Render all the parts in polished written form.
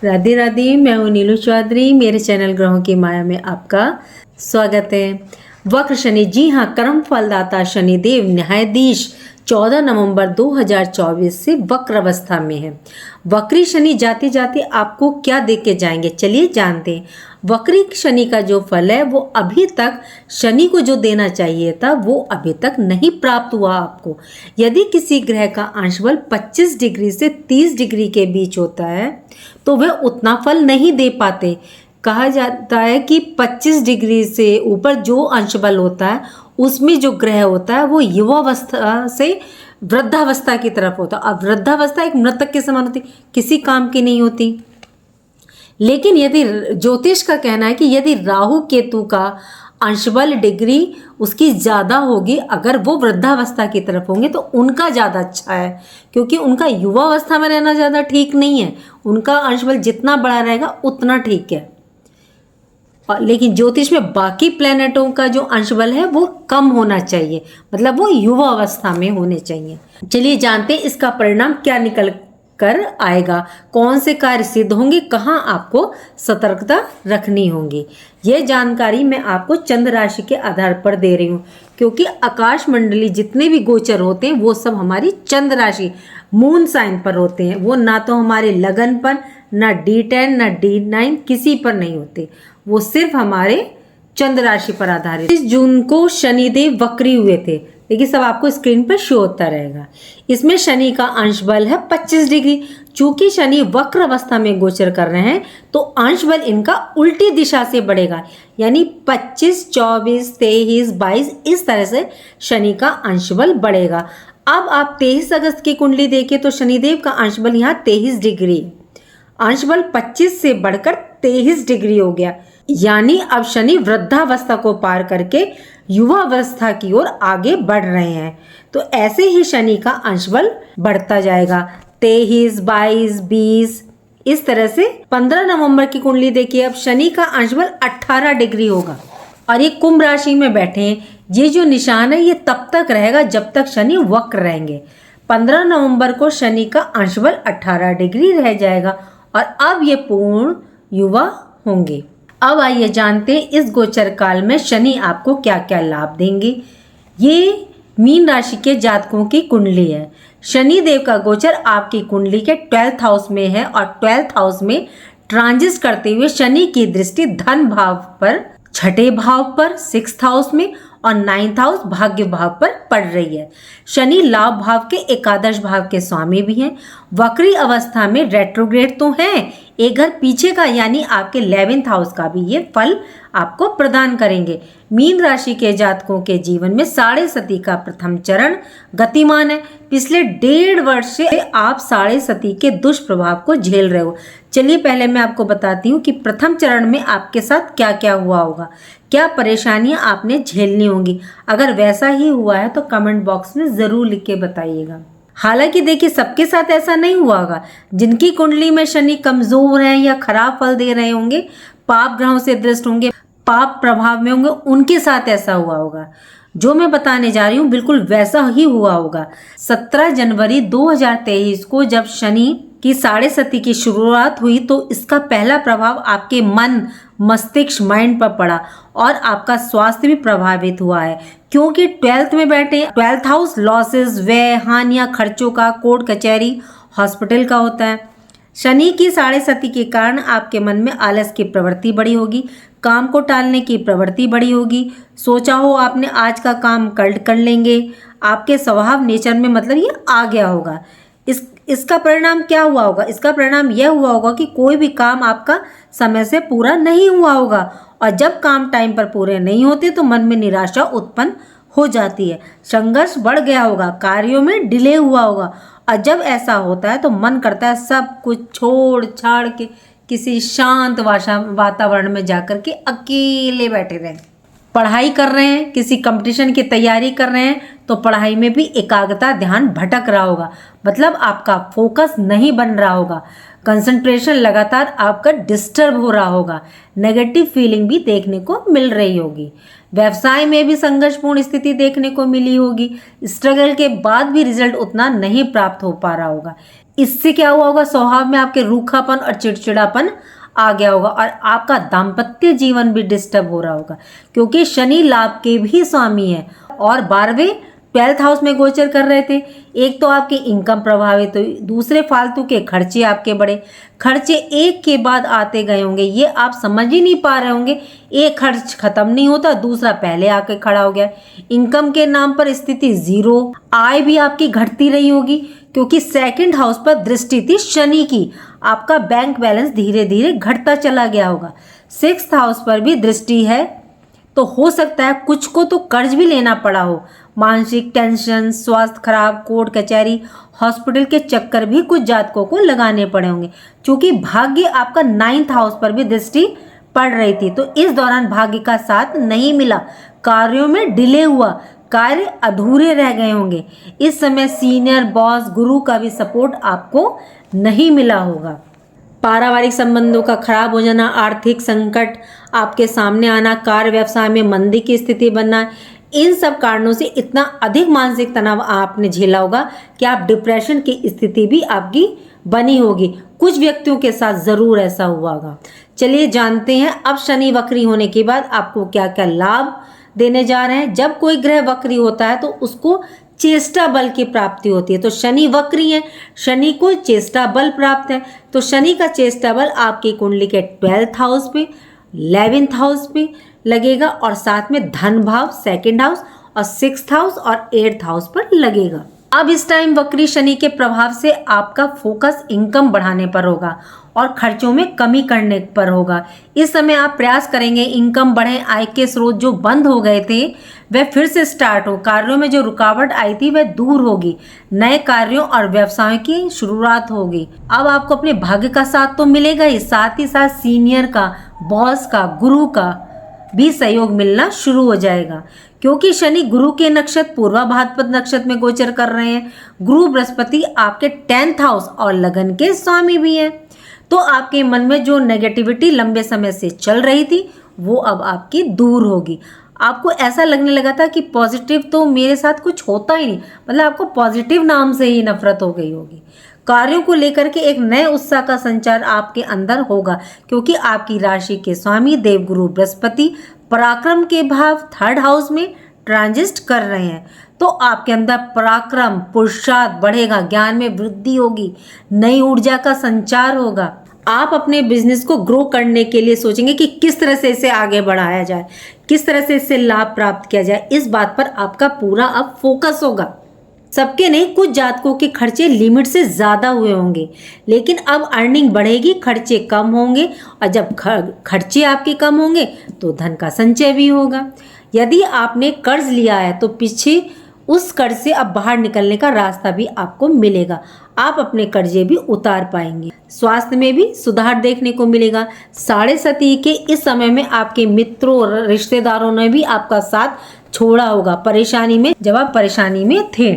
राधे राधे। मैं हूँ नीलू चौधरी। मेरे चैनल ग्रहों की माया में आपका स्वागत है। वक्र शनि, जी हाँ, कर्म फलदाता शनिदेव न्यायाधीश 14 नवंबर 2024 से वक्र अवस्था में है। वक्री शनि जाते जाते आपको क्या दे के जाएंगे, चलिए जानते हैं। वक्री शनि का जो फल है वो अभी तक शनि को जो देना चाहिए था वो अभी तक नहीं प्राप्त हुआ आपको। यदि किसी ग्रह का अंश बल 25 डिग्री से 30 डिग्री के बीच होता है तो वह उतना फल नहीं दे पाते। कहा जाता है कि 25 डिग्री से ऊपर जो अंश बल होता है उसमें जो ग्रह होता है वो युवावस्था से वृद्धावस्था की तरफ होता है। अब वृद्धावस्था एक मृतक के समान होती, किसी काम की नहीं होती। लेकिन यदि ज्योतिष का कहना है कि यदि राहु केतु का अंशबल डिग्री उसकी ज़्यादा होगी, अगर वो वृद्धावस्था की तरफ होंगे तो उनका ज़्यादा अच्छा है, क्योंकि उनका युवावस्था में रहना ज़्यादा ठीक नहीं है। उनका अंशबल जितना बड़ा रहेगा उतना ठीक है। लेकिन ज्योतिष में बाकी प्लैनेटों का जो अंशबल है वो कम होना चाहिए, मतलब वो युवा अवस्था में होने चाहिए। चलिए जानते हैं इसका परिणाम क्या निकल कर आएगा, कौन से कार्य सिद्ध होंगे, कहाँ आपको सतर्कता रखनी होगी। ये जानकारी मैं आपको चंद्र राशि के आधार पर दे रही हूँ, क्योंकि आकाश मंडली जितने भी गोचर होते हैं वो सब हमारी चंद्र राशि मून साइन पर होते हैं। वो ना तो हमारे लगन पर, ना D10 ना D9 किसी पर नहीं होते, वो सिर्फ हमारे चंद्र राशि पर आधारित। 30 जून को शनिदेव वक्री हुए थे, देखिए सब आपको स्क्रीन पर शो होता रहेगा। इसमें शनि का अंश बल है 25 डिग्री। चूंकि शनि वक्र अवस्था में गोचर कर रहे हैं तो अंश बल इनका उल्टी दिशा से बढ़ेगा, यानी 25, 24, 23, 22 इस तरह से शनि का अंश बल बढ़ेगा। अब आप 23 अगस्त की कुंडली देखिए तो शनिदेव का अंश बल यहाँ 23 डिग्री, अंश बल 25 से बढ़कर 23 डिग्री हो गया, यानी अब शनि वृद्धावस्था को पार करके युवावस्था की ओर आगे बढ़ रहे हैं। तो ऐसे ही शनि का अंश बल बढ़ता जाएगा, 23, 22, 20 इस तरह से। 15 नवंबर की कुंडली देखिए, अब शनि का अंश बल 18 डिग्री होगा और ये कुंभ राशि में बैठे हैं। ये जो निशान है ये तब तक रहेगा जब तक शनि वक्र रहेंगे। 15 नवंबर को शनि का अंश बल 18 डिग्री रह जाएगा और अब ये पूर्ण युवा होंगे। अब आइए जानते हैं इस गोचर काल में शनि आपको क्या क्या लाभ देंगे। ये मीन राशि के जातकों की कुंडली है। शनि देव का गोचर आपकी कुंडली के 12th हाउस में है और 12th हाउस में ट्रांजिट करते हुए शनि की दृष्टि धन भाव पर, छठे भाव पर 6th हाउस में और 9th हाउस भाग्य भाव पर पड़ रही है। शनि लाभ भाव के एकादश भाव के स्वामी भी हैं। वक्री अवस्था में रेट्रोग्रेड तो हैं, एक घर पीछे का यानी आपके 11th हाउस का भी ये फल आपको प्रदान करेंगे। मीन राशि के जातकों के जीवन में साढ़े सती का प्रथम चरण गतिमान है। पिछले 1.5 वर्ष से आप साढ़े सती के दुष्प्रभाव को झेल रहे हो। चलिए पहले मैं आपको बताती हूँ कि प्रथम चरण में आपके साथ क्या क्या हुआ होगा, क्या परेशानियां आपने झेलनी होंगी। अगर वैसा ही हुआ है तो कमेंट बॉक्स में जरूर लिख के बताइएगा। हालांकि देखिए सबके साथ ऐसा नहीं हुआ होगा। जिनकी कुंडली में शनि कमजोर है या खराब फल दे रहे होंगे, पाप ग्रहों से दृष्ट होंगे, पाप प्रभाव में होंगे, उनके साथ ऐसा हुआ होगा। जो मैं बताने जा रही हूँ बिल्कुल वैसा ही हुआ होगा। 17 जनवरी 2023 को जब शनि की साढ़े सती की शुरुआत हुई तो इसका पहला प्रभाव आपके मन, मस्तिष्क, माइंड पर पड़ा और आपका स्वास्थ्य भी प्रभावित हुआ है, क्योंकि 12th में बैठे। 12th हाउस लॉसेस, व्यय, हानियां, खर्चों का, कोर्ट कचहरी, हॉस्पिटल का होता है। शनि की साढ़े सती के कारण आपके मन में आलस की प्रवृत्ति बढ़ी होगी, काम को टालने की प्रवृत्ति बढ़ी होगी। सोचा हो आपने आज का काम कल कर लेंगे, आपके स्वभाव नेचर में मतलब ये आ गया होगा। इसका परिणाम क्या हुआ होगा? इसका परिणाम यह हुआ होगा कि कोई भी काम आपका समय से पूरा नहीं हुआ होगा और जब काम टाइम पर पूरे नहीं होते तो मन में निराशा उत्पन्न हो जाती है। संघर्ष बढ़ गया होगा, कार्यों में डिले हुआ होगा और जब ऐसा होता है तो मन करता है सब कुछ छोड़ छाड़ के किसी शांत वातावरण में जाकर के अकेले बैठे रहें। पढ़ाई कर रहे हैं, किसी कंपटीशन की तैयारी कर रहे हैं तो पढ़ाई में भी एकाग्रता, ध्यान भटक रहा होगा, मतलब आपका फोकस नहीं बन रहा होगा। कंसंट्रेशन लगातार आपका डिस्टर्ब हो रहा होगा। नेगेटिव फीलिंग भी देखने को मिल रही होगी। व्यवसाय में भी संघर्षपूर्ण स्थिति देखने को मिली होगी। स्ट्रगल के बाद भी रिजल्ट उतना नहीं प्राप्त हो पा रहा होगा। इससे क्या हुआ होगा, स्वभाव में आपके रूखापन और चिड़चिड़ापन आ गया होगा और आपका दाम्पत्य जीवन भी डिस्टर्ब हो रहा होगा, क्योंकि शनि लाभ के भी स्वामी है और 12वें 12th हाउस में गोचर कर रहे थे। एक तो आपकी इनकम प्रभावित हुई, दूसरे फालतू के खर्चे आपके बढ़े, खर्चे एक के बाद आते गए होंगे, ये आप समझ ही नहीं पा रहे होंगे। एक खर्च खत्म नहीं होता, दूसरा पहले आके खड़ा हो गया। इनकम के नाम पर स्थिति जीरो, आय भी आपकी घटती रही होगी क्योंकि सेकंड हाउस पर दृष्टि थी शनि की। आपका बैंक बैलेंस धीरे धीरे घटता चला गया होगा। 6th हाउस पर भी दृष्टि है तो हो सकता है कुछ को तो कर्ज भी लेना पड़ा हो। मानसिक टेंशन, स्वास्थ्य खराब, कोर्ट कचहरी, हॉस्पिटल के चक्कर भी कुछ जातकों को लगाने पड़े होंगे। क्योंकि भाग्य आपका 9th हाउस पर भी दृष्टि पड़ रही थी, तो इस दौरान भाग्य का साथ नहीं मिला, कार्यों में डिले हुआ, कार्य अधूरे रह गए होंगे। इस समय सीनियर बॉस, गुरु का भी सपोर्ट आपको नहीं मिला होगा। पारिवारिक संबंधों का खराब हो जाना, आर्थिक संकट आपके सामने आना, कार्य व्यवसाय में मंदी की स्थिति बनना, इन सब कारणों से इतना अधिक मानसिक तनाव आपने झेला होगा कि आप डिप्रेशन की स्थिति भी आपकी बनी होगी। कुछ व्यक्तियों के साथ जरूर ऐसा हुआ होगा। चलिए जानते हैं अब शनि वक्री होने के बाद आपको क्या क्या लाभ देने जा रहे हैं। जब कोई ग्रह वक्री होता है तो उसको चेष्टा बल की प्राप्ति होती है। तो शनि वक्री है, शनि को चेष्टा बल प्राप्त है। तो शनि का चेष्टा बल आपकी कुंडली के 12th हाउस पे, 11th हाउस पे लगेगा और साथ में धन भाव 2nd हाउस और 6th हाउस और 8th हाउस पर लगेगा। अब इस टाइम वक्री शनि के प्रभाव से आपका फोकस इनकम बढ़ाने पर होगा और खर्चों में कमी करने पर होगा। इस समय आप प्रयास करेंगे इनकम बढ़े, आय के स्रोत जो बंद हो गए थे वह फिर से स्टार्ट हो, कार्यों में जो रुकावट आई थी वह दूर होगी, नए कार्यों और व्यवसायों की शुरुआत होगी। अब आपको अपने भाग्य का साथ तो मिलेगा ही, साथ ही साथ सीनियर का, बॉस का, गुरु का भी सहयोग मिलना शुरू हो जाएगा। क्योंकि शनि गुरु के नक्षत्र पूर्वा भाद्रपद नक्षत्र में गोचर कर रहे हैं। गुरु बृहस्पति आपके 10th हाउस और लगन के स्वामी भी हैं। तो आपके मन में जो नेगेटिविटी लंबे समय से चल रही थी वो अब आपकी दूर होगी। आपको ऐसा लगने लगा था कि पॉजिटिव तो मेरे साथ कुछ होता ही नहीं, मतलब आपको पॉजिटिव नाम से ही नफरत हो गई होगी। कार्यों को लेकर के एक नए उत्साह का संचार आपके अंदर होगा, क्योंकि आपकी राशि के स्वामी देवगुरु बृहस्पति पराक्रम के भाव 3rd हाउस में ट्रांजिट कर रहे हैं। तो आपके अंदर पराक्रम, पुरुषार्थ बढ़ेगा, ज्ञान में वृद्धि होगी, नई ऊर्जा का संचार होगा। आप अपने बिजनेस को ग्रो करने के लिए सोचेंगे कि किस तरह से इसे आगे बढ़ाया जाए, किस तरह से इससे लाभ प्राप्त किया जाए। इस बात पर आपका पूरा अब फोकस होगा। सबके नहीं, कुछ जातकों के खर्चे लिमिट से ज़्यादा हुए होंगे, लेकिन अब अर्निंग बढ़ेगी, खर्चे कम होंगे और जब खर्चे आपके कम होंगे तो धन का संचय भी होगा। यदि आपने कर्ज लिया है तो पीछे उस कर्ज से अब बाहर निकलने का रास्ता भी आपको मिलेगा। आप अपने कर्जे भी उतार पाएंगे। स्वास्थ्य में भी सुधार देखने को मिलेगा। 7.5 के इस समय में आपके मित्रों और रिश्तेदारों ने भी आपका साथ छोड़ा होगा परेशानी में, जब आप परेशानी में थे।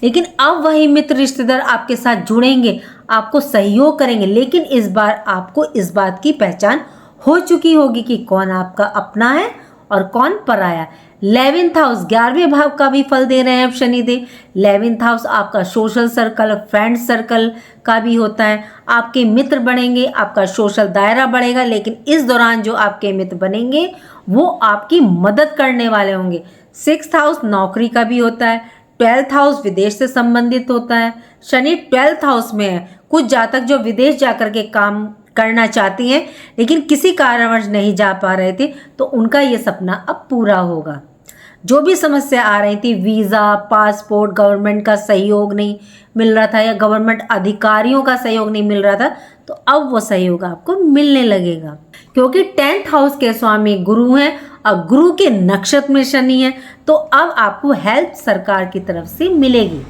लेकिन अब वही मित्र रिश्तेदार आपके साथ जुड़ेंगे, आपको सहयोग करेंगे, लेकिन इस बार आपको इस बात की पहचान हो चुकी होगी कि कौन आपका अपना है और कौन पराया। 11th हाउस 11वें भाव का भी फल दे रहे हैं अब शनिदेव। 11th हाउस आपका सोशल सर्कल, फ्रेंड सर्कल का भी होता है। आपके मित्र बढ़ेंगे, आपका सोशल दायरा बढ़ेगा, लेकिन इस दौरान जो आपके मित्र बनेंगे वो आपकी मदद करने वाले होंगे। 6th हाउस नौकरी का भी होता है। 12th हाउस विदेश से संबंधित होता है। शनि 12th हाउस में है। कुछ जातक जो विदेश जाकर के काम करना चाहती हैं लेकिन किसी कारणवश नहीं जा पा रहे थे, तो उनका ये सपना अब पूरा होगा। जो भी समस्या आ रही थी, वीज़ा, पासपोर्ट, गवर्नमेंट का सहयोग नहीं मिल रहा था या गवर्नमेंट अधिकारियों का सहयोग नहीं मिल रहा था, तो अब वो सहयोग आपको मिलने लगेगा। क्योंकि 10th हाउस के स्वामी गुरु हैं और गुरु के नक्षत्र में शनि है, तो अब आपको हेल्प सरकार की तरफ से मिलेगी।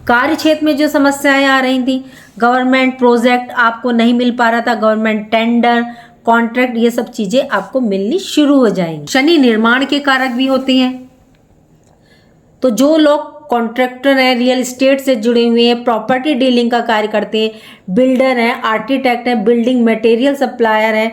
कार्य क्षेत्र में जो समस्याएं आ रही थी, गवर्नमेंट प्रोजेक्ट आपको नहीं मिल पा रहा था, गवर्नमेंट टेंडर, कॉन्ट्रैक्ट, ये सब चीजें आपको मिलनी शुरू हो जाएंगी। शनि निर्माण के कारक भी होते हैं, तो जो लोग कॉन्ट्रैक्टर हैं, रियल एस्टेट से जुड़े हुए हैं, प्रॉपर्टी डीलिंग का कार्य करते हैं, बिल्डर हैं, आर्किटेक्ट हैं, बिल्डिंग मटेरियल सप्लायर हैं,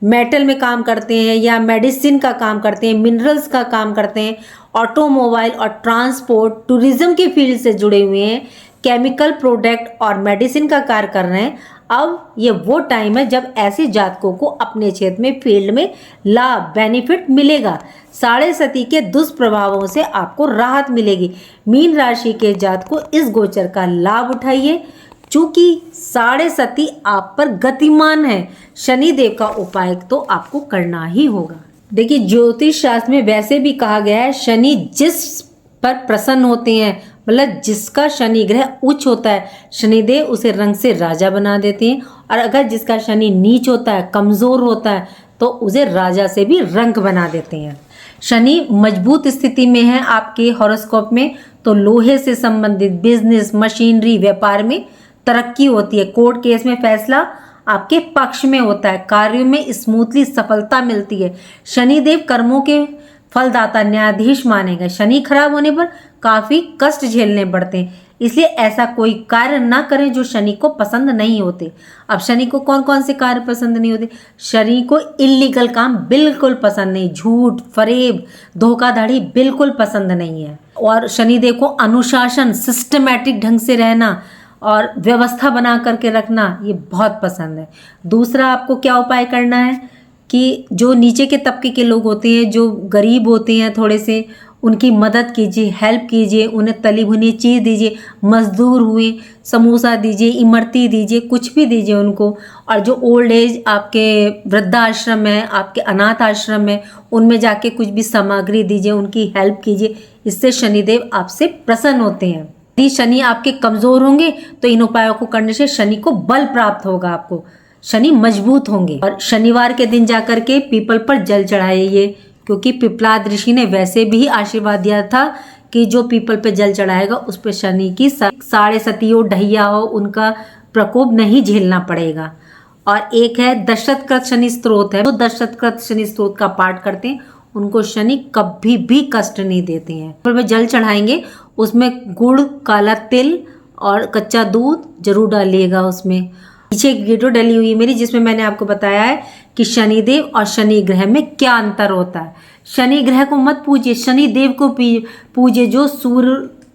मेटल में काम करते हैं या मेडिसिन का काम करते हैं, मिनरल्स का काम करते हैं, ऑटोमोबाइल और ट्रांसपोर्ट, टूरिज्म के फील्ड से जुड़े हुए हैं, केमिकल प्रोडक्ट और मेडिसिन का कार्य कर रहे हैं, अब ये वो टाइम है जब ऐसे जातकों को अपने क्षेत्र में फील्ड में लाभ बेनिफिट मिलेगा। साढ़े सती के दुष्प्रभावों से आपको राहत मिलेगी। मीन राशि के जातकों इस गोचर का लाभ उठाइए। चूंकि साढ़े सती आप पर गतिमान है, शनिदेव का उपाय तो आपको करना ही होगा। देखिए, ज्योतिष शास्त्र में वैसे भी कहा गया है, शनि जिस पर प्रसन्न होते हैं, मतलब जिसका शनि ग्रह उच्च होता है, शनिदेव उसे रंग से राजा बना देते हैं, और अगर जिसका शनि नीच होता है, कमजोर होता है, तो उसे राजा से भी रंक बना देते हैं। शनि मजबूत स्थिति में है आपके हॉरोस्कोप में, तो लोहे से संबंधित बिजनेस, मशीनरी, व्यापार में तरक्की होती है। कोर्ट केस में फैसला आपके पक्ष में होता है। कार्यों में स्मूथली सफलता मिलती है। शनिदेव कर्मों के फलदाता, न्यायाधीश माने गए। शनि खराब होने पर काफी कष्ट झेलने पड़ते हैं, इसलिए ऐसा कोई कार्य ना करें जो शनि को पसंद नहीं होते। अब शनि को कौन कौन से कार्य पसंद नहीं होते? शनि को इल्लीगल काम बिल्कुल पसंद नहीं, झूठ, फरेब, धोखाधड़ी बिल्कुल पसंद नहीं है। और शनिदेव को अनुशासन, सिस्टमैटिक ढंग से रहना और व्यवस्था बना करके रखना ये बहुत पसंद है। दूसरा, आपको क्या उपाय करना है कि जो नीचे के तबके के लोग होते हैं, जो गरीब होते हैं थोड़े से, उनकी मदद कीजिए, हेल्प कीजिए, उन्हें तली भुनी चीज़ दीजिए। मजदूर हुए, समोसा दीजिए, इमरती दीजिए, कुछ भी दीजिए उनको। और जो ओल्ड एज आपके वृद्धाश्रम है, आपके अनाथ आश्रम है, उनमें जाके कुछ भी सामग्री दीजिए, उनकी हेल्प कीजिए। इससे शनिदेव आपसे प्रसन्न होते हैं। यदि शनि आपके कमजोर होंगे तो इन उपायों को करने से शनि को बल प्राप्त होगा, आपको शनि मजबूत होंगे। और शनिवार के दिन जाकर के पीपल पर जल चढ़ाइए, क्योंकि पिपलाद ऋषि ने वैसे भी आशीर्वाद दिया था कि जो पीपल पे जल चढ़ाएगा उस पे शनि की साढ़े सती हो, ढैया हो, उनका प्रकोप नहीं झेलना पड़ेगा। और एक है दशरथकृत शनि स्तोत्र है, वो दशरथकृत शनि स्तोत्र का पाठ करते हैं, उनको शनि कभी भी कष्ट नहीं देते हैं। पर जल चढ़ाएंगे, उसमें गुड़, काला तिल और कच्चा दूध जरूर डालिएगा। उसमें पीछे एक वीडियो डली हुई है मेरी, जिसमें मैंने आपको बताया है कि शनिदेव और शनि ग्रह में क्या अंतर होता है। शनि ग्रह को मत पूजिए, शनिदेव को पूजिए, जो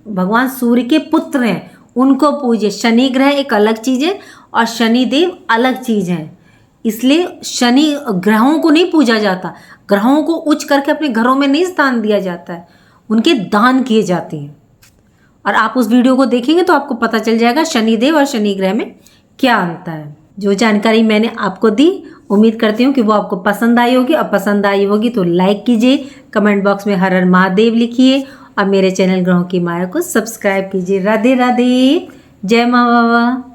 भगवान सूर्य के पुत्र हैं उनको पूजिए। शनि ग्रह एक अलग चीज़ है और शनिदेव अलग चीज़ है, इसलिए शनि ग्रहों को नहीं पूजा जाता। ग्रहों को उच्च करके अपने घरों में नहीं स्थान दिया जाता है, उनके दान किए जाते हैं। और आप उस वीडियो को देखेंगे तो आपको पता चल जाएगा शनिदेव और शनि ग्रह में क्या अंतर है। जो जानकारी मैंने आपको दी, उम्मीद करती हूँ कि वो आपको पसंद आई होगी। और पसंद आई होगी तो लाइक कीजिए, कमेंट बॉक्स में हर हर महादेव लिखिए और मेरे चैनल ग्रहों की माया को सब्सक्राइब कीजिए। राधे राधे, जय माँ बाबा।